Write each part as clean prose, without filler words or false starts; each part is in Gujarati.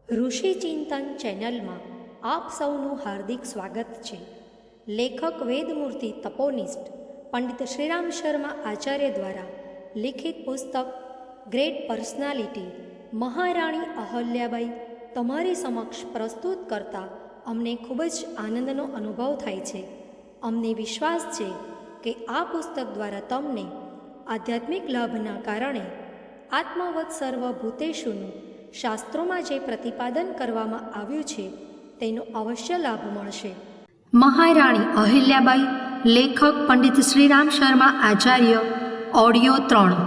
ઋષિ ચિંતન ચેનલમાં આપ સૌનું હાર્દિક સ્વાગત છે. લેખક વેદમૂર્તિ તપોનિષ્ઠ પંડિત શ્રીરામ શર્મા આચાર્ય દ્વારા લિખિત પુસ્તક ગ્રેટ પર્સનાલિટી મહારાણી અહલ્યાબાઈ તમારી સમક્ષ પ્રસ્તુત કરતા અમને ખૂબ જ આનંદનો અનુભવ થાય છે. અમને વિશ્વાસ છે કે આ પુસ્તક દ્વારા તમને આધ્યાત્મિક લાભના કારણે આત્મવત સર્વભૂતેષુનું શાસ્ત્રોમાં જે પ્રતિપાદન કરવામાં આવ્યું છે તેનો અવશ્ય લાભ મળશે. મહારાણી અહિલ્યાબાઈ, લેખક પંડિત શ્રીરામ શર્મા આચાર્ય, ઓડિયો 3.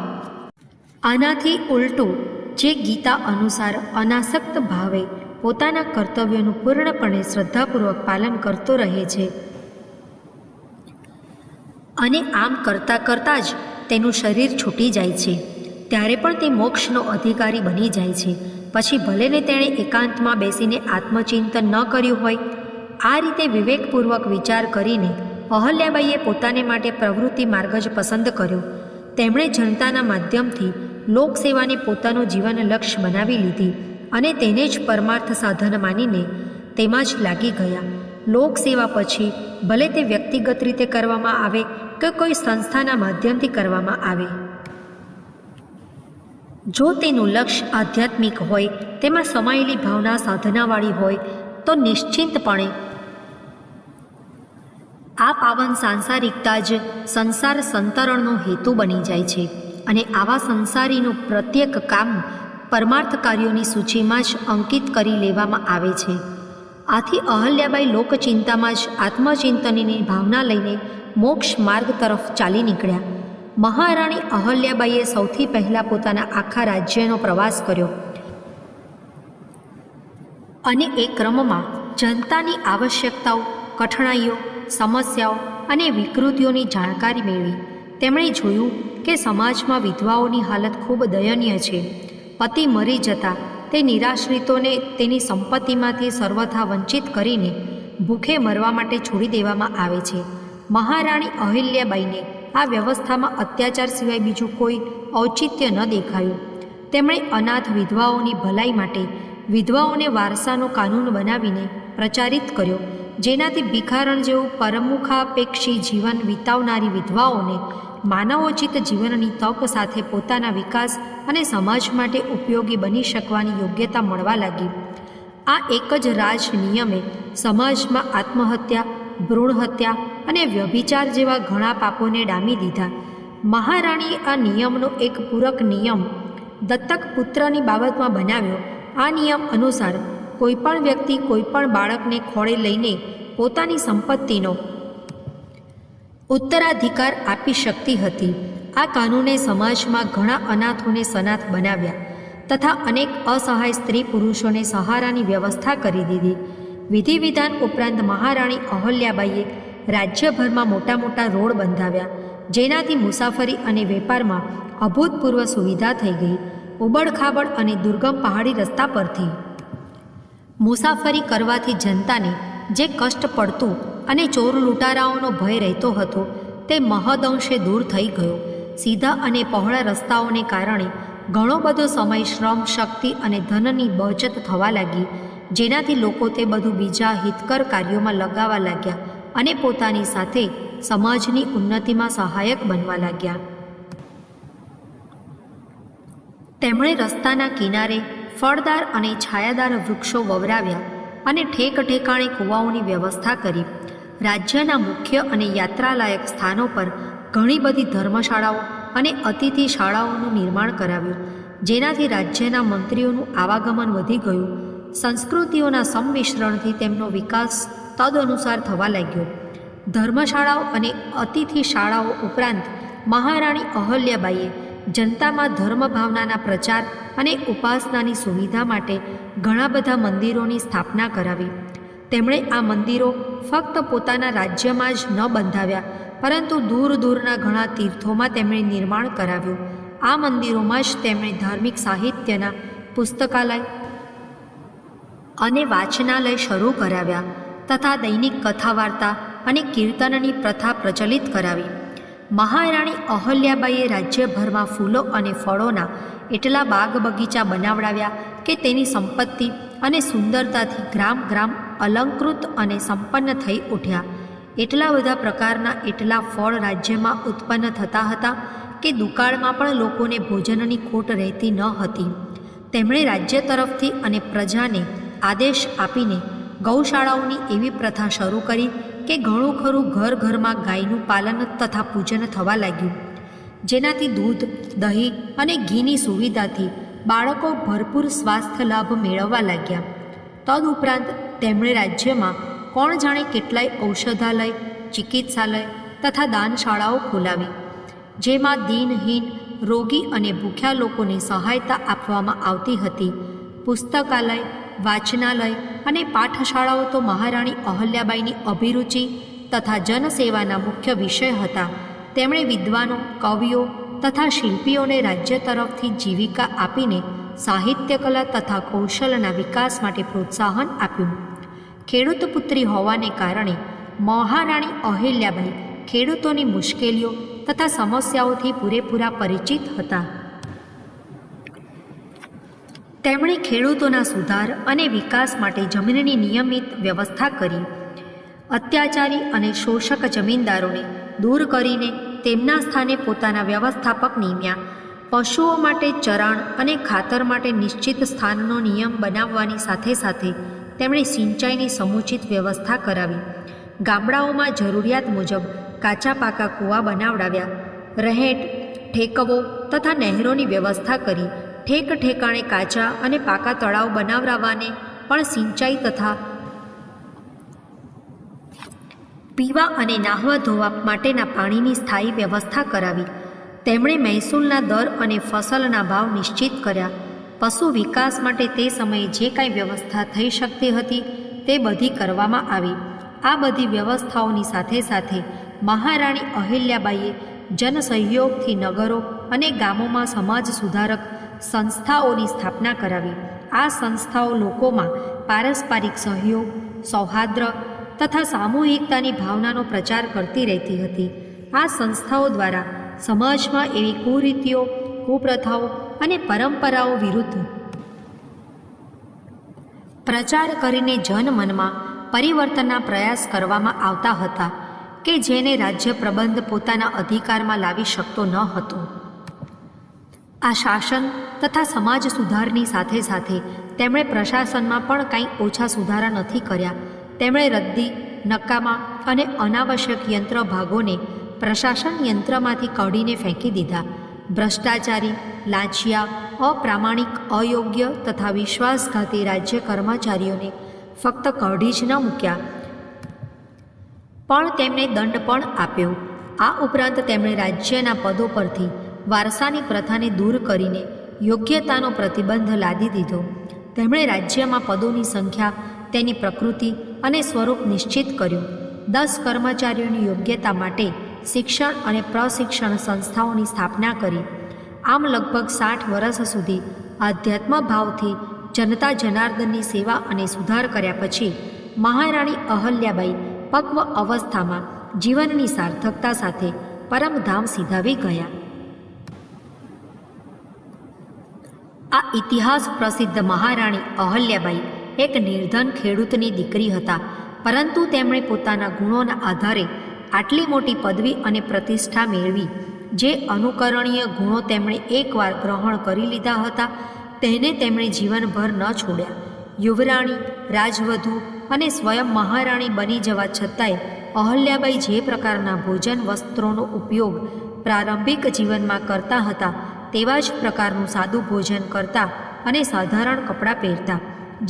આનાથી ઉલટું, જે ગીતા અનુસાર અનાસક્ત ભાવે પોતાના કર્તવ્યોનું પૂર્ણપણે શ્રદ્ધાપૂર્વક પાલન કરતો રહે છે અને આમ કરતાં કરતાં જ તેનું શરીર છૂટી જાય છે, ત્યારે પણ તે મોક્ષનો અધિકારી બની જાય છે. પછી ભલે ને તેણે એકાંતમાં બેસીને આત્મચિંતન ન કર્યું હોય. આ રીતે વિવેકપૂર્વક વિચાર કરીને અહલ્યાબાઈએ પોતાને માટે પ્રવૃત્તિ માર્ગ જ પસંદ કર્યો. તેમણે જનતાના માધ્યમથી લોકસેવાને પોતાનું જીવન લક્ષ્ય બનાવી લીધી અને તેને જ પરમાર્થ સાધન માનીને તેમાં જ લાગી ગયા. લોકસેવા પછી ભલે તે વ્યક્તિગત રીતે કરવામાં આવે કે કોઈ સંસ્થાના માધ્યમથી કરવામાં આવે, જો તેનું લક્ષ્ય આધ્યાત્મિક હોય, તેમાં સમાયેલી ભાવના સાધનાવાળી હોય, તો નિશ્ચિંતપણે આ પાવન સાંસારિકતા જ સંસાર સંતરણનો હેતુ બની જાય છે અને આવા સંસારીનું પ્રત્યેક કામ પરમાર્થ કાર્યોની સૂચિમાં જ અંકિત કરી લેવામાં આવે છે. આથી અહલ્યાબાઈ લોકચિંતામાં જ આત્મચિંતનની ભાવના લઈને મોક્ષ માર્ગ તરફ ચાલી નીકળ્યા. મહારાણી અહલ્યાબાઈએ સૌથી પહેલાં પોતાના આખા રાજ્યનો પ્રવાસ કર્યો અને એ ક્રમમાં જનતાની આવશ્યકતાઓ, કઠણાઈઓ, સમસ્યાઓ અને વિકૃતિઓની જાણકારી મેળવી. તેમણે જોયું કે સમાજમાં વિધવાઓની હાલત ખૂબ દયનીય છે. પતિ મરી જતાં તે નિરાશ્રિતોને તેની સંપત્તિમાંથી સર્વથા વંચિત કરીને ભૂખે મરવા માટે છોડી દેવામાં આવે છે. મહારાણી અહિલ્યાબાઈને આ વ્યવસ્થામાં અત્યાચાર સિવાય બીજું કોઈ ઔચિત્ય ન દેખાયું. તેમણે અનાથ વિધવાઓની ભલાઈ માટે વિધવાઓને વારસાનો કાનૂન બનાવીને પ્રચારિત કર્યો, જેનાથી ભિખારણ જેવું પરમુખાપેક્ષી જીવન વિતાવનારી વિધવાઓને માનવોચિત જીવનની તક સાથે પોતાના વિકાસ અને સમાજ માટે ઉપયોગી બની શકવાની યોગ્યતા મળવા લાગી. આ એક જ રાજ નિયમે સમાજમાં આત્મહત્યા, ભ્રૂણ હત્યા અને વ્યભિચાર જેવા ઘણા પાપોને ડામી દીધા. મહારાણીએ આ નિયમનો એક પૂરક નિયમ દત્તક પુત્રની બાબતમાં બનાવ્યો. આ નિયમ અનુસાર કોઈપણ વ્યક્તિ કોઈપણ બાળકને ખોળે લઈને પોતાની સંપત્તિનો ઉત્તરાધિકાર આપી શકતી હતી. આ કાનૂને સમાજમાં ઘણા અનાથોને સનાથ બનાવ્યા તથા અનેક અસહાય સ્ત્રી પુરુષોને સહારાની વ્યવસ્થા કરી દીધી. વિધિ વિધાન ઉપરાંત મહારાણી અહલ્યાબાઈએ રાજ્યભરમાં મોટા મોટા રોડ બંધાવ્યા, જેનાથી મુસાફરી અને વેપારમાં અભૂતપૂર્વ સુવિધા થઈ ગઈ. ઉબડખાબડ અને દુર્ગમ પહાડી રસ્તા પરથી મુસાફરી કરવાથી જનતાને જે કષ્ટ પડતું અને ચોર લૂંટારાઓનો ભય રહેતો હતો તે મહદઅંશે દૂર થઈ ગયો. સીધા અને પહોળા રસ્તાઓને કારણે ઘણો બધો સમય, શ્રમ, શક્તિ અને ધનની બચત થવા લાગી, જેનાથી લોકો તે બધું બીજા હિતકર કાર્યોમાં લગાવવા લાગ્યા અને પોતાની સાથે સમાજની ઉન્નતિમાં સહાયક બનવા લાગ્યા. તેમણે રસ્તાના કિનારે ફળદાર અને છાયાદાર વૃક્ષો વવરાવ્યા અને ઠેક ઠેકાણે કૂવાઓની વ્યવસ્થા કરી. રાજ્યના મુખ્ય અને યાત્રાલાયક સ્થાનો પર ઘણી બધી ધર્મશાળાઓ અને અતિથિ શાળાઓનું નિર્માણ કરાવ્યું, જેનાથી રાજ્યના મંત્રીઓનું આવાગમન વધી ગયું. સંસ્કૃતિઓના સંમિશ્રણથી તેમનો વિકાસ તદનુસાર થવા લાગ્યો. ધર્મશાળાઓ અને અતિથિ શાળાઓ ઉપરાંત મહારાણી અહલ્યાબાઈએ જનતામાં ધર્મ ભાવનાના પ્રચાર અને ઉપાસનાની સુવિધા માટે ઘણા બધા મંદિરોની સ્થાપના કરાવી. તેમણે આ મંદિરો ફક્ત પોતાના રાજ્યમાં જ ન બંધાવ્યા, પરંતુ દૂર દૂરના ઘણા તીર્થોમાં તેમણે નિર્માણ કરાવ્યું. આ મંદિરોમાં જ તેમણે ધાર્મિક સાહિત્યના પુસ્તકાલય અને વાચનાલય શરૂ કરાવ્યા તથા દૈનિક કથા વાર્તા અને કીર્તનની પ્રથા પ્રચલિત કરાવી. મહારાણી અહલ્યાબાઈએ રાજ્યભરમાં ફૂલો અને ફળોના એટલા બાગ બગીચા બનાવડાવ્યા કે તેની સંપત્તિ અને સુંદરતાથી ગ્રામ ગ્રામ અલંકૃત અને સંપન્ન થઈ ઉઠ્યા. એટલા બધા પ્રકારના એટલા ફળ રાજ્યમાં ઉત્પન્ન થતા હતા કે દુકાળમાં પણ લોકોને ભોજનની ખોટ રહેતી ન હતી. તેમણે રાજ્ય તરફથી અને પ્રજાને આદેશ આપીને ગૌશાળાઓની એવી પ્રથા શરૂ કરી કે ઘણું ખરું ઘર ઘરમાં ગાયનું પાલન તથા પૂજન થવા લાગ્યું, જેનાથી દૂધ, દહીં અને ઘીની સુવિધાથી બાળકો ભરપૂર સ્વાસ્થ્ય લાભ મેળવવા લાગ્યા. તદુપરાંત તેમણે રાજ્યમાં કોણ જાણે કેટલાય ઔષધાલય, ચિકિત્સાલય તથા દાનશાળાઓ ખોલાવી, જેમાં દીનહીન, રોગી અને ભૂખ્યા લોકોને સહાયતા આપવામાં આવતી હતી. પુસ્તકાલય, વાચનાલય અને પાઠશાળાઓ તો મહારાણી અહલ્યાબાઈની અભિરુચિ તથા જનસેવાના મુખ્ય વિષય હતા. તેમણે વિદ્વાનો, કવિઓ તથા શિલ્પીઓને રાજ્ય તરફથી જીવિકા આપીને સાહિત્યકલા તથા કૌશલના વિકાસ માટે પ્રોત્સાહન આપ્યું. ખેડૂત પુત્રી હોવાને કારણે મહારાણી અહિલ્યાબાઈ ખેડૂતોની મુશ્કેલીઓ તથા સમસ્યાઓથી પૂરેપૂરા પરિચિત હતા. તેમણે ખેડૂતોના સુધાર અને વિકાસ માટે જમીનની નિયમિત વ્યવસ્થા કરી. અત્યાચારી અને શોષક જમીનદારોને દૂર કરીને તેમના સ્થાને પોતાના વ્યવસ્થાપક નિમ્યા. પશુઓ માટે ચરાણ અને ખાતર માટે નિશ્ચિત સ્થાનનો નિયમ બનાવવાની સાથે સાથે તેમણે સિંચાઈની સમુચિત વ્યવસ્થા કરાવી. ગામડાઓમાં જરૂરિયાત મુજબ કાચા પાકા કૂવા બનાવડાવ્યા. રહેઠ, ઠેકવો તથા નહેરોની વ્યવસ્થા કરી. ઠેક ઠેકાણે કાચા અને પાકા તળાવ બનાવરાવાને પણ સિંચાઈ તથા પીવા અને નાહવા ધોવા માટેના પાણીની સ્થાયી વ્યવસ્થા કરાવી. તેમણે મહેસૂલના દર અને ફસલના ભાવ નિશ્ચિત કર્યા. પશુ વિકાસ માટે તે સમયે જે કાંઈ વ્યવસ્થા થઈ શકતી હતી તે બધી કરવામાં આવી. આ બધી વ્યવસ્થાઓની સાથે સાથે મહારાણી અહિલ્યાબાઈએ જનસહયોગથી નગરો અને ગામોમાં સમાજ સુધારક સંસ્થાઓની સ્થાપના કરાવી. આ સંસ્થાઓ લોકોમાં પારસ્પરિક સહયોગ, સૌહાર્દ તથા સામૂહિકતાની ભાવનાનો પ્રચાર કરતી રહેતી હતી. આ સંસ્થાઓ દ્વારા સમાજમાં એવી કુરીતિઓ, કુપ્રથાઓ અને પરંપરાઓ વિરુદ્ધ પ્રચાર કરીને જનમનમાં પરિવર્તનના પ્રયાસ કરવામાં આવતા હતા કે જેને રાજ્ય પ્રબંધ પોતાના અધિકારમાં લાવી શકતો ન હતો. આ શાસન તથા સમાજ સુધારની સાથે સાથે તેમણે પ્રશાસનમાં પણ કંઈ ઓછા સુધારા નથી કર્યા. તેમણે રદ્દી, નકામા અને અનાવશ્યક યંત્ર ભાગોને પ્રશાસન યંત્રમાંથી કાઢીને ફેંકી દીધા. ભ્રષ્ટાચારી, લાંચિયા, અપ્રામાણિક, અયોગ્ય તથા વિશ્વાસઘાતી રાજ્ય કર્મચારીઓને ફક્ત કાઢી જ ન મૂક્યા, પણ તેમને દંડ પણ આપ્યો. આ ઉપરાંત તેમણે રાજ્યના પદો પરથી વારસાની પ્રથાને દૂર કરીને યોગ્યતાનો પ્રતિબંધ લાદી દીધો. તેમણે રાજ્યમાં પદોની સંખ્યા, તેની પ્રકૃતિ અને સ્વરૂપ નિશ્ચિત કર્યું. 10 કર્મચારીઓની યોગ્યતા માટે શિક્ષણ અને પ્રશિક્ષણ સંસ્થાઓની સ્થાપના કરી. આમ લગભગ 60 વર્ષ સુધી આધ્યાત્મ ભાવથી જનતા જનાર્દનની સેવા અને સુધાર કર્યા પછી મહારાણી અહલ્યાબાઈ પક્વ અવસ્થામાં જીવનની સાર્થકતા સાથે પરમધામ સિધાવી ગયા. આ ઇતિહાસ પ્રસિદ્ધ મહારાણી અહલ્યાબાઈ એક નિર્ધન ખેડૂતની દીકરી હતા, પરંતુ તેમણે પોતાના ગુણોના આધારે આટલી મોટી પદવી અને પ્રતિષ્ઠા મેળવી. જે અનુકરણીય ગુણો તેમણે એકવાર ગ્રહણ કરી લીધા હતા તેને તેમણે જીવનભર ન છોડ્યા. યુવરાણી, રાજવધુ અને સ્વયં મહારાણી બની જવા છતાંય અહલ્યાબાઈ જે પ્રકારના ભોજન વસ્ત્રોનો ઉપયોગ પ્રારંભિક જીવનમાં કરતા હતા તેવા જ પ્રકારનું સાદું ભોજન કરતા અને સાધારણ કપડાં પહેરતા.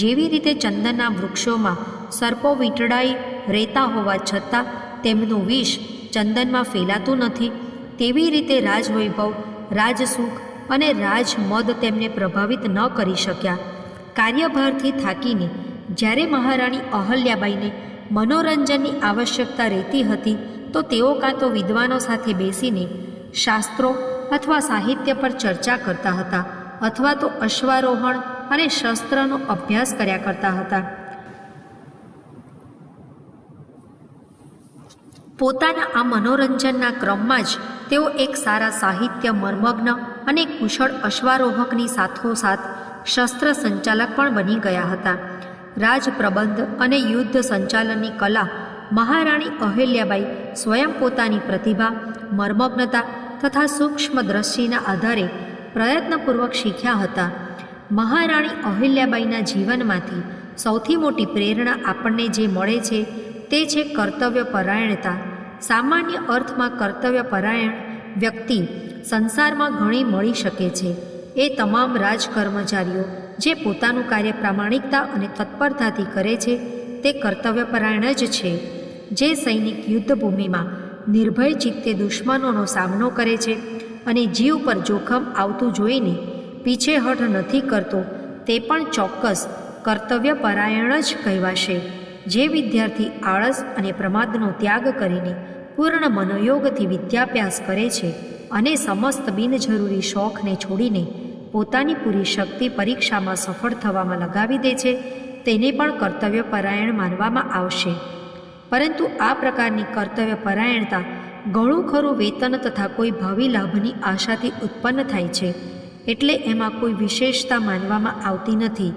જેવી રીતે ચંદનના વૃક્ષોમાં સર્પો વીંટળાઈ રહેતા હોવા છતાં તેમનું વિષ ચંદનમાં ફેલાતું નથી, તેવી રીતે રાજવૈભવ, રાજસુખ અને રાજમદ તેમને પ્રભાવિત ન કરી શક્યા. કાર્યભારથી થાકીને જ્યારે મહારાણી અહલ્યાબાઈને મનોરંજનની આવશ્યકતા રહેતી હતી તો તેઓ કાં તો વિદ્વાનો સાથે બેસીને શાસ્ત્રો અથવા સાહિત્ય પર ચર્ચા કરતા હતા અથવા તો અશ્વારોહણ અને શસ્ત્રનો અભ્યાસ કર્યા કરતા હતા. પોતાના આ મનોરંજનના ક્રમમાં જ તેઓ એક સારા સાહિત્ય મર્મજ્ઞ અને કુશળ અશ્વારોહકની સાથોસાથ શસ્ત્ર સંચાલક પણ બની ગયા હતા. રાજ પ્રબંધ અને યુદ્ધ સંચાલનની કલા મહારાણી અહિલ્યાબાઈ સ્વયં પોતાની પ્રતિભા, મર્મજ્ઞતા તથા સૂક્ષ્મ દ્રષ્ટિના આધારે પ્રયત્નપૂર્વક શીખ્યા હતા. મહારાણી અહિલ્યાબાઈના જીવનમાંથી સૌથી મોટી પ્રેરણા આપણને જે મળે છે તે છે કર્તવ્યપરાયણતા. સામાન્ય અર્થમાં કર્તવ્યપરાયણ વ્યક્તિ સંસારમાં ઘણી મળી શકે છે. એ તમામ રાજકર્મચારીઓ જે પોતાનું કાર્ય પ્રામાણિકતા અને તત્પરતાથી કરે છે તે કર્તવ્યપરાયણ જ છે. જે સૈનિક યુદ્ધભૂમિમાં નિર્ભય ચિત્તે દુશ્મનોનો સામનો કરે છે અને જીવ પર જોખમ આવતું જોઈને પીછેહઠ નથી કરતો તે પણ ચોક્કસ કર્તવ્યપરાયણ જ કહેવાશે. જે વિદ્યાર્થી આળસ અને પ્રમાદનો ત્યાગ કરીને પૂર્ણ મનોયોગથી વિદ્યાભ્યાસ કરે છે અને સમસ્ત બિનજરૂરી શોખને છોડીને પોતાની પૂરી શક્તિ પરીક્ષામાં સફળ થવામાં લગાવી દે છે તેને પણ કર્તવ્યપરાયણ માનવામાં આવશે. પરંતુ આ પ્રકારની કર્તવ્યપરાયણતા ઘણું ખરું વેતન તથા કોઈ ભાવિ લાભની આશાથી ઉત્પન્ન થાય છે, એટલે એમાં કોઈ વિશેષતા માનવામાં આવતી નથી.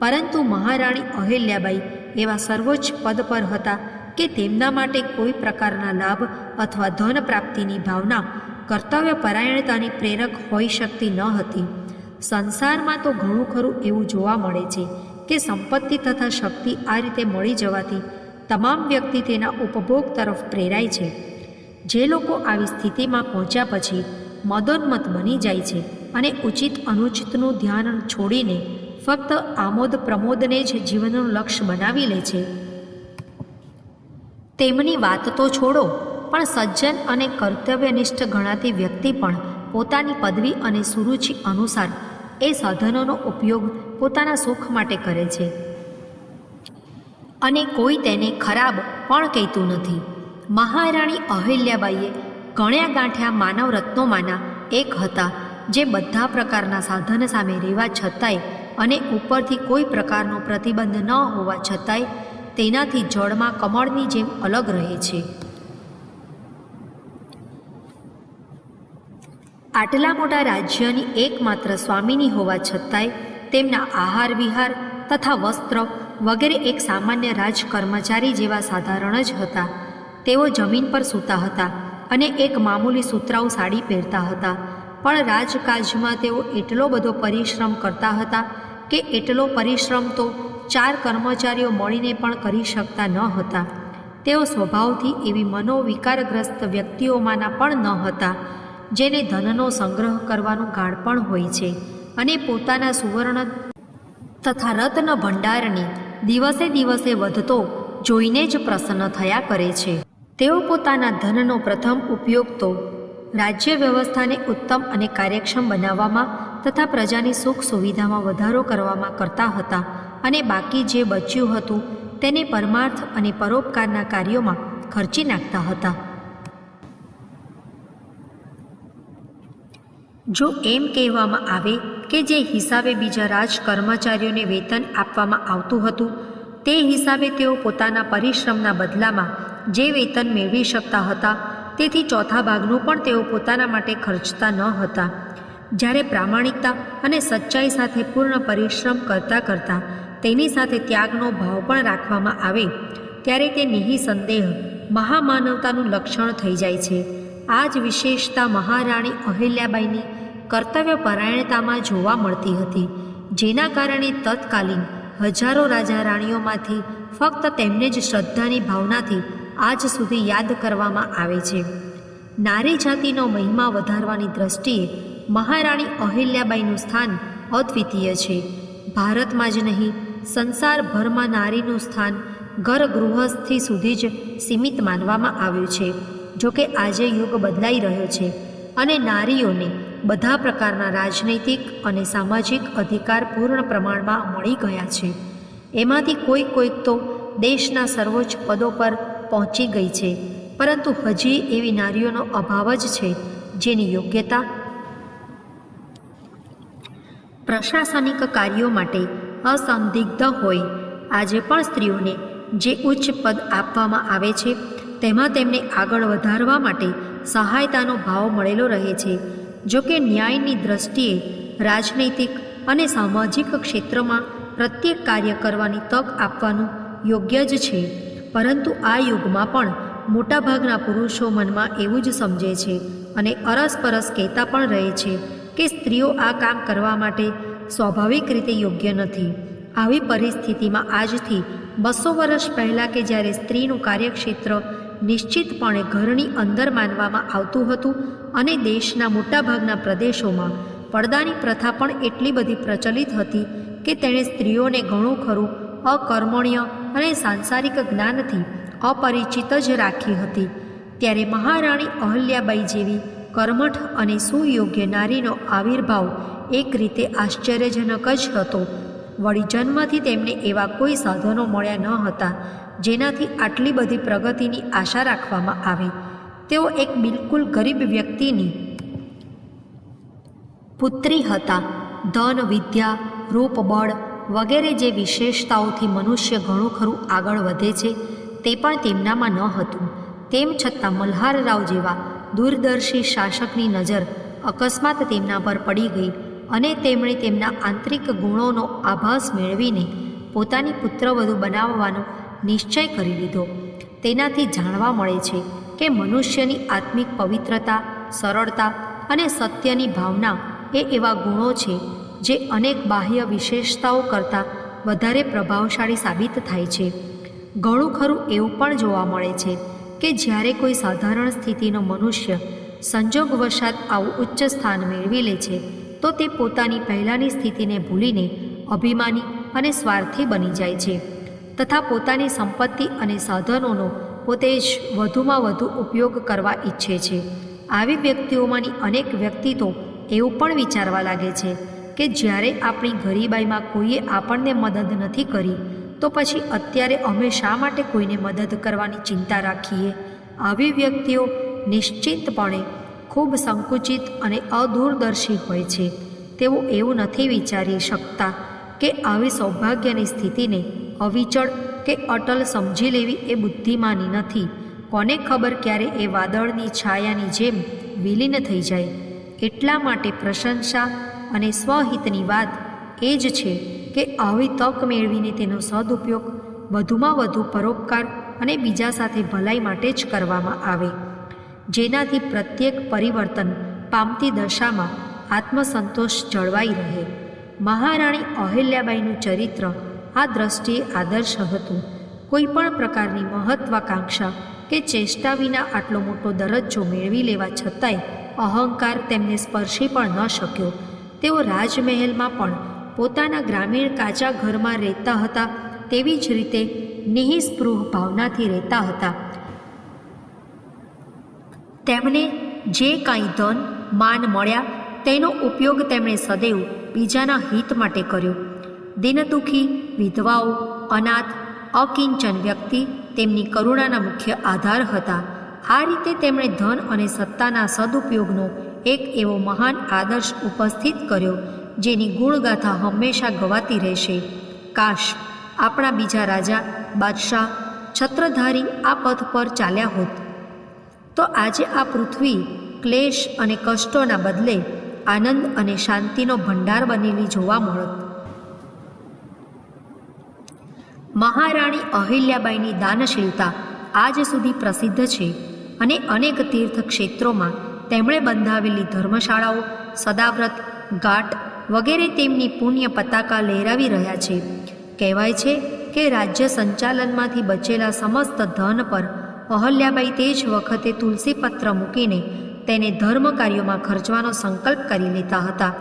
પરંતુ મહારાણી અહિલ્યાબાઈ એવા સર્વોચ્ચ પદ પર હતા કે તેમના માટે કોઈ પ્રકારના લાભ અથવા ધન પ્રાપ્તિની ભાવના કર્તવ્યપરાયણતાની પ્રેરક હોઈ શકતી ન હતી. સંસારમાં તો ઘણું ખરું એવું જોવા મળે છે કે સંપત્તિ તથા શક્તિ આ રીતે મળી જવાથી તમામ વ્યક્તિ તેના ઉપભોગ તરફ પ્રેરાય છે. જે લોકો આવી સ્થિતિમાં પહોંચ્યા પછી મદોન્મત્ત બની જાય છે અને ઉચિત અનુચિતનું ધ્યાન છોડીને ફક્ત આમોદ પ્રમોદને જ જીવનનું લક્ષ્ય બનાવી લે છે, તેમની વાત તો છોડો, પણ સજ્જન અને કર્તવ્યનિષ્ઠ ગણાતી વ્યક્તિ પણ પોતાની પદવી અને સુરુચિ અનુસાર એ સાધનોનો ઉપયોગ પોતાના સુખ માટે કરે છે અને કોઈ તેને ખરાબ પણ કહેતું નથી. મહારાણી અહિલ્યાબાઈએ ગણ્યા ગાંઠ્યા માનવ રત્નોમાંના એક હતા જે બધા પ્રકારના સાધન સામે રહેવા છતાંય અને ઉપરથી કોઈ પ્રકારનો પ્રતિબંધ ન હોવા છતાંય તેનાથી જળમાં કમળની જેમ અલગ રહે છે. આટલા મોટા રાજ્યની એકમાત્ર સ્વામીની હોવા છતાંય તેમના આહાર વિહાર તથા વસ્ત્ર વગેરે એક સામાન્ય રાજકર્મચારી જેવા સાધારણ જ હતા. તેઓ જમીન પર સૂતા હતા અને એક મામૂલી સુતરાઉ સાડી પહેરતા હતા, પણ રાજકાજમાં તેઓ એટલો બધો પરિશ્રમ કરતા હતા કે એટલો પરિશ્રમ તો 4 કર્મચારીઓ મળીને પણ કરી શકતા ન હતા. તેઓ સ્વભાવથી એવી મનોવિકારગ્રસ્ત વ્યક્તિઓમાંના પણ ન હતા જેને ધનનો સંગ્રહ કરવાનું ગાળપણ હોય છે અને પોતાના સુવર્ણ તથા રત્ન ભંડારને દિવસે દિવસે વધતો જોઈને જ પ્રસન્ન થયા કરે છે. તેઓ પોતાના ધનનો પ્રથમ ઉપયોગ તો રાજ્ય વ્યવસ્થાને ઉત્તમ અને કાર્યક્ષમ બનાવવામાં તથા પ્રજાની સુખ સુવિધામાં વધારો કરવામાં કરતા હતા અને બાકી જે બચ્યું હતું તેને પરમાર્થ અને પરોપકારના કાર્યોમાં ખર્ચી નાખતા હતા. જો એમ કહેવામાં આવે કે જે હિસાબે બીજા રાજકર્મચારીઓને વેતન આપવામાં આવતું હતું તે હિસાબે તેઓ પોતાના પરિશ્રમના બદલામાં જે વેતન મેળવી શકતા હતા તેથી ચોથા ભાગનું પણ તેઓ પોતાના માટે ખર્ચતા ન હતા. જ્યારે પ્રામાણિકતા અને સચ્ચાઈ સાથે પૂર્ણ પરિશ્રમ કરતાં કરતાં તેની સાથે ત્યાગનો ભાવ પણ રાખવામાં આવે ત્યારે તે નિઃસંદેહ મહામાનવતાનું લક્ષણ થઈ જાય છે. આ જ વિશેષતા મહારાણી અહિલ્યાબાઈની કર્તવ્યપરાયણતામાં જોવા મળતી હતી, જેના કારણે તત્કાલીન હજારો રાજા રાણીઓમાંથી ફક્ત તેમને જ શ્રદ્ધાની ભાવનાથી આજ સુધી યાદ કરવામાં આવે છે. નારી જાતિનો મહિમા વધારવાની દ્રષ્ટિએ મહારાણી અહિલ્યાબાઈનું સ્થાન અદ્વિતીય છે. ભારતમાં જ નહીં, સંસારભરમાં નારીનું સ્થાન ઘર ગૃહસ્થી સુધી જ સીમિત માનવામાં આવ્યું છે. જોકે આજે યુગ બદલાઈ રહ્યો છે અને નારીઓને બધા પ્રકારના રાજનૈતિક અને સામાજિક અધિકાર પૂર્ણ પ્રમાણમાં મળી ગયા છે. એમાંથી કોઈક તો દેશના સર્વોચ્ચ પદો પર પહોંચી ગઈ છે, પરંતુ હજી એવી નારીઓનો અભાવ જ છે જેની યોગ્યતા પ્રશાસનિક કાર્યો માટે અસંદિગ્ધ હોય. આજે પણ સ્ત્રીઓને જે ઉચ્ચ પદ આપવામાં આવે છે તેમાં તેમને આગળ વધારવા માટે સહાયતાનો ભાવ મળેલો રહે છે. જો કે ન્યાયની દ્રષ્ટિએ રાજનૈતિક અને સામાજિક ક્ષેત્રમાં પ્રત્યેક કાર્ય કરવાની તક આપવાનું યોગ્ય જ છે. પરંતુ આ યુગમાં પણ મોટાભાગના પુરુષો મનમાં એવું જ સમજે છે અને અરસપરસ કહેતા પણ રહે છે કે સ્ત્રીઓ આ કામ કરવા માટે સ્વાભાવિક રીતે યોગ્ય નથી. આવી પરિસ્થિતિમાં આજથી 200 વર્ષ પહેલાં કે જ્યારે સ્ત્રીનું કાર્યક્ષેત્ર નિશ્ચિતપણે ઘરની અંદર માનવામાં આવતું હતું અને દેશના મોટાભાગના પ્રદેશોમાં પડદાની પ્રથા પણ એટલી બધી પ્રચલિત હતી કે તેણે સ્ત્રીઓને ઘણું ખરું અકર્મણ્ય અને સાંસારિક જ્ઞાનથી અપરિચિત જ રાખી હતી, ત્યારે મહારાણી અહલ્યાબાઈ જેવી કર્મઠ અને સુયોગ્ય નારીનો આવિર્ભાવ એક રીતે આશ્ચર્યજનક જ હતો. વળી જન્મથી તેમને એવા કોઈ સાધનો મળ્યા ન હતા જેનાથી આટલી બધી પ્રગતિની આશા રાખવામાં આવે. તેઓ એક બિલકુલ ગરીબ વ્યક્તિની પુત્રી હતા. ધન, વિદ્યા, રૂપ, બળ વગેરે જે વિશેષતાઓથી મનુષ્ય ઘણું ખરું આગળ વધે છે તે પણ તેમનામાં ન હતું. તેમ છતાં મલ્હારરાવ જેવા દૂરદર્શી શાસકની નજર અકસ્માત તેમના પર પડી ગઈ અને તેમણે તેમના આંતરિક ગુણોનો આભાસ મેળવીને પોતાની પુત્રવધુ બનાવવાનો નિશ્ચય કરી લીધો. તેનાથી જાણવા મળે છે કે મનુષ્યની આત્મિક પવિત્રતા, સરળતા અને સત્યની ભાવના એ એવા ગુણો છે જે અનેક બાહ્ય વિશેષતાઓ કરતાં વધારે પ્રભાવશાળી સાબિત થાય છે. ઘણું ખરું એવું પણ જોવા મળે છે કે જ્યારે કોઈ સાધારણ સ્થિતિનો મનુષ્ય સંજોગવશાત આવું ઉચ્ચ સ્થાન મેળવી લે છે તો તે પોતાની પહેલાંની સ્થિતિને ભૂલીને અભિમાની અને સ્વાર્થી બની જાય છે તથા પોતાની સંપત્તિ અને સાધનોનો પોતે જ વધુમાં વધુ ઉપયોગ કરવા ઈચ્છે છે. આવી વ્યક્તિઓમાંની અનેક વ્યક્તિ તો એવું પણ વિચારવા લાગે છે કે જ્યારે આપણી ગરીબાઈમાં કોઈએ આપણને મદદ નથી કરી તો પછી અત્યારે અમે શા માટે કોઈને મદદ કરવાની ચિંતા રાખીએ. આવી વ્યક્તિઓ નિશ્ચિતપણે ખૂબ સંકુચિત અને અદૂરદર્શી હોય છે. તેઓ એવું નથી વિચારી શકતા કે આવી સૌભાગ્યની સ્થિતિને અવિચળ કે અટલ સમજી લેવી એ બુદ્ધિમાની નથી. કોને ખબર ક્યારે એ વાદળની છાયાની જેમ વિલીન થઈ જાય. એટલા માટે પ્રશંસા અને સ્વહિતની વાત એ જ છે કે આવી તક મેળવીને તેનો સદુપયોગ વધુમાં વધુ પરોપકાર અને બીજા સાથે ભલાઈ માટે જ કરવામાં આવે, જેનાથી પ્રત્યેક પરિવર્તન પામતી દશામાં આત્મસંતોષ જળવાઈ રહે. મહારાણી અહલ્યાબાઈનું ચરિત્ર આ દ્રષ્ટિએ આદર્શ હતું. કોઈ પણ પ્રકારની મહત્વાકાંક્ષા કે ચેષ્ટા વિના આટલો મોટો દરજ્જો મેળવી લેવા છતાંય અહંકાર તેમને સ્પર્શી પણ ન શક્યો. તેઓ રાજમહેલમાં પણ પોતાના ગ્રામીણ કાચા ઘરમાં રહેતા હતા તેવી જ રીતે નિઃસ્પૃહ ભાવનાથી રહેતા હતા. તેમને જે કાંઈ ધન માન મળ્યા તેનો ઉપયોગ તેમણે સદૈવ બીજાના હિત માટે કર્યો. દિનદુખી, વિધવાઓ, અનાથ, અકિંચન વ્યક્તિ તેમની કરુણાના મુખ્ય આધાર હતા. આ રીતે તેમણે ધન અને સત્તાના સદુપયોગનો એક એવો મહાન આદર્શ ઉપસ્થિત કર્યો જેની ગુણગાથા હંમેશા ગવાતી રહેશે. કાશ આપણા બીજા રાજા, બાદશાહ, છત્રધારી આ પથ પર ચાલ્યા હોત તો આજે આ પૃથ્વી ક્લેશ અને કષ્ટોના બદલે આનંદ અને શાંતિનો ભંડાર બનેલી જોવા મળત. મહારાણી અહિલ્યાબાઈની દાનશીલતા આજ સુધી પ્રસિદ્ધ છે અને અનેક તીર્થ ક્ષેત્રોમાં તેમણે બંધાવેલી ધર્મશાળાઓ, સદાવ્રત, ઘાટ વગેરે તેમની પુણ્ય પતાકા લહેરાવી રહ્યા છે. કહેવાય છે કે રાજ્ય સંચાલનમાંથી બચેલા સમસ્ત ધન પર અહલ્યાબાઈ તે જ વખતે તુલસીપત્ર મૂકીને તેને ધર્મ કાર્યોમાં ખર્ચવાનો સંકલ્પ કરી લેતા હતા.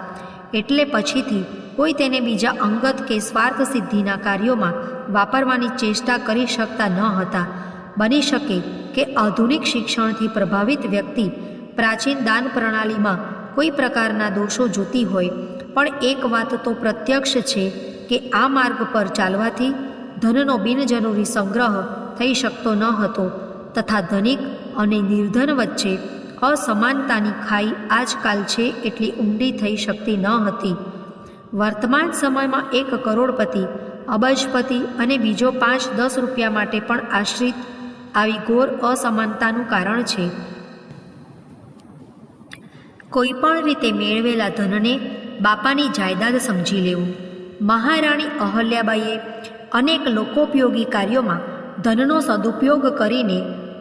એટલે પછીથી કોઈ તેને બીજા અંગત કે સ્વાર્થ સિદ્ધિના કાર્યોમાં વાપરવાની ચેષ્ટા કરી શકતા ન હતા. બની શકે કે આધુનિક શિક્ષણથી પ્રભાવિત વ્યક્તિ પ્રાચીન દાન પ્રણાલીમાં કોઈ પ્રકારના દોષો જોતી હોય, પણ એક વાત તો પ્રત્યક્ષ છે કે આ માર્ગ પર ચાલવાથી ધનનો બિનજરૂરી સંગ્રહ થઈ શકતો ન હતો તથા ધનિક અને નિર્ધન વચ્ચે અસમાનતાની ખાઈ આજકાલ છે એટલી ઊંડી થઈ શકતી ન હતી. વર્તમાન સમયમાં એક કરોડપતિ, અબજપતિ અને બીજો 5-10 રૂપિયા માટે પણ આશ્રિત આવી ઘોર અસમાનતાનું કારણ છે. કોઈ પણ રીતે મેળવેલા ધનને બાપાની જાયદાદ સમજી લેવું. મહારાણી અહલ્યાબાઈએ અનેક લોકોપયોગી કાર્યોમાં ધનનો સદુપયોગ કરીને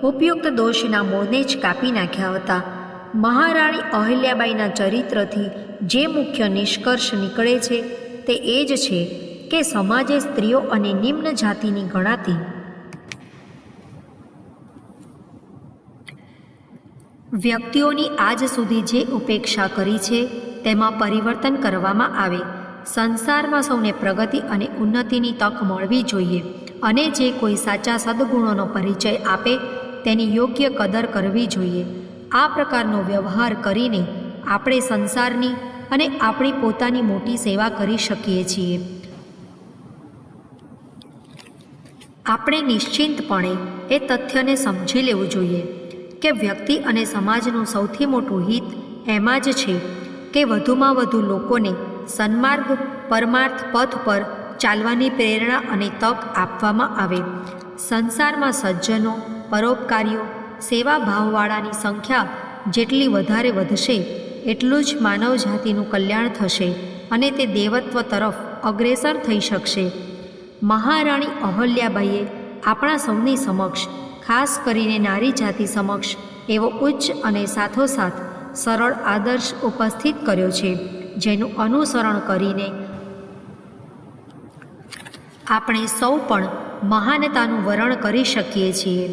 ઉપયુક્ત દોષના મૂળને જ કાપી નાખ્યા હતા. મહારાણી અહલ્યાબાઈના ચરિત્રથી જે મુખ્ય નિષ્કર્ષ નીકળે છે તે એ જ છે કે સમાજે સ્ત્રીઓ અને નિમ્ન જાતિની ગણાતી વ્યક્તિઓની આજ સુધી જે ઉપેક્ષા કરી છે તેમાં પરિવર્તન કરવામાં આવે. સંસારમાં સૌને પ્રગતિ અને ઉન્નતિની તક મળવી જોઈએ અને જે કોઈ સાચા સદ્ગુણોનો પરિચય આપે તેની યોગ્ય કદર કરવી જોઈએ. આ પ્રકારનો વ્યવહાર કરીને આપણે સંસારની અને આપણી પોતાની મોટી સેવા કરી શકીએ છીએ. આપણે નિશ્ચિંતપણે એ તથ્યને સમજી લેવું જોઈએ કે વ્યક્તિ અને સમાજનું સૌથી મોટું હિત એમાં જ છે કે વધુમાં વધુ લોકોને સન્માર્ગ પરમાર્થ પથ પર ચાલવાની પ્રેરણા અને તક આપવામાં આવે. સંસારમાં સજ્જનો, પરોપકારીઓ, સેવાભાવવાળાની સંખ્યા જેટલી વધારે વધશે એટલું જ માનવ જાતિનું કલ્યાણ થશે અને તે દેવત્વ તરફ અગ્રેસર થઈ શકશે. મહારાણી અહલ્યાબાઈએ આપણા સૌની સમક્ષ, ખાસ કરીને નારી જાતિ સમક્ષ એવો ઉચ્ચ અને સાથોસાથ સરળ આદર્શ ઉપસ્થિત કર્યો છે જેનું અનુસરણ કરીને આપણે સૌ પણ મહાનતાનું વરણ કરી શકીએ છીએ.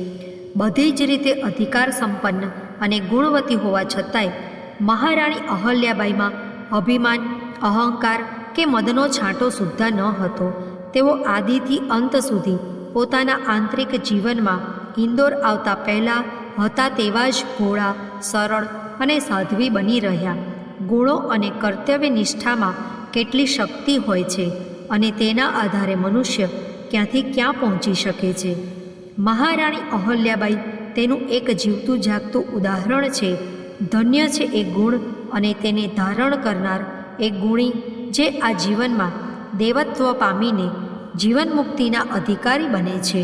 બધી જ રીતે અધિકાર સંપન્ન અને ગુણવતી હોવા છતાંય મહારાણી અહલ્યાબાઈમાં અભિમાન, અહંકાર કે મદનો છાંટો સુદ્ધા ન હતો. તેઓ આદિથી અંત સુધી પોતાના આંતરિક જીવનમાં ઇન્દોર આવતા પહેલાં હતા તેવા જ ભોળા, સરળ અને સાધ્વી બની રહ્યા. ગુણો અને કર્તવ્ય નિષ્ઠામાં કેટલી શક્તિ હોય છે અને તેના આધારે મનુષ્ય ક્યાંથી ક્યાં પહોંચી શકે છે. મહારાણી અહલ્યાબાઈ તેનું એક જીવતું જાગતું ઉદાહરણ છે. ધન્ય છે એ ગુણ અને તેને ધારણ કરનાર એ ગુણી જે આ જીવનમાં દેવત્વ પામીને જીવન મુક્તિના અધિકારી બને છે.